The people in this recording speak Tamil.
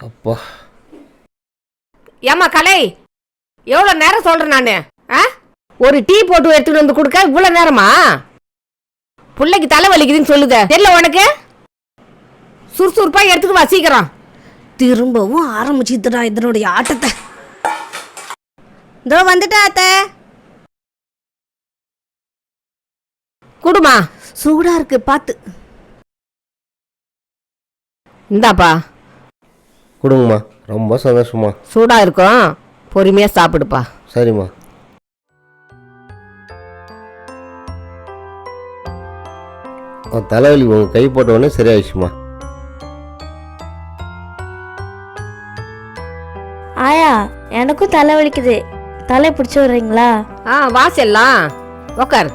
அப்பா. ஏம்மா கலை, எவ்வளோ நேரம் சொல்கிறேன் நான்? ஒரு டீ போட்டு எடுத்துகிட்டு வந்து கொடுக்க இவ்வளோ நேரமா? பிள்ளைக்கு தலை வலிக்குதுன்னு சொல்லுத தெரியல உனக்கு? சுறுசுறுப்பாக எடுத்துட்டு வா சீக்கிரம். திரும்பவும் ஆரம்பிச்சுதுடா இதனுடைய ஆட்டத்தை. இதோ வந்துட்டா அத்தை. குடுமா, சூடா இருக்கு பார்த்து. இந்தாப்பா. கொடுங்கம்மா, ரொம்ப சந்தோஷமா. சூடா இருக்கும், பொறுமையா சாப்பிடுப்பா. சரிம்மா. தலைவலி உங்கள் கை போட்ட உடனே சரியாயிடுச்சுமா. ஆயா, எனக்கும் தலை வலிக்குது. தலை பிடிச்சி விடுறீங்களா? வா செல்லாம், உக்கார்.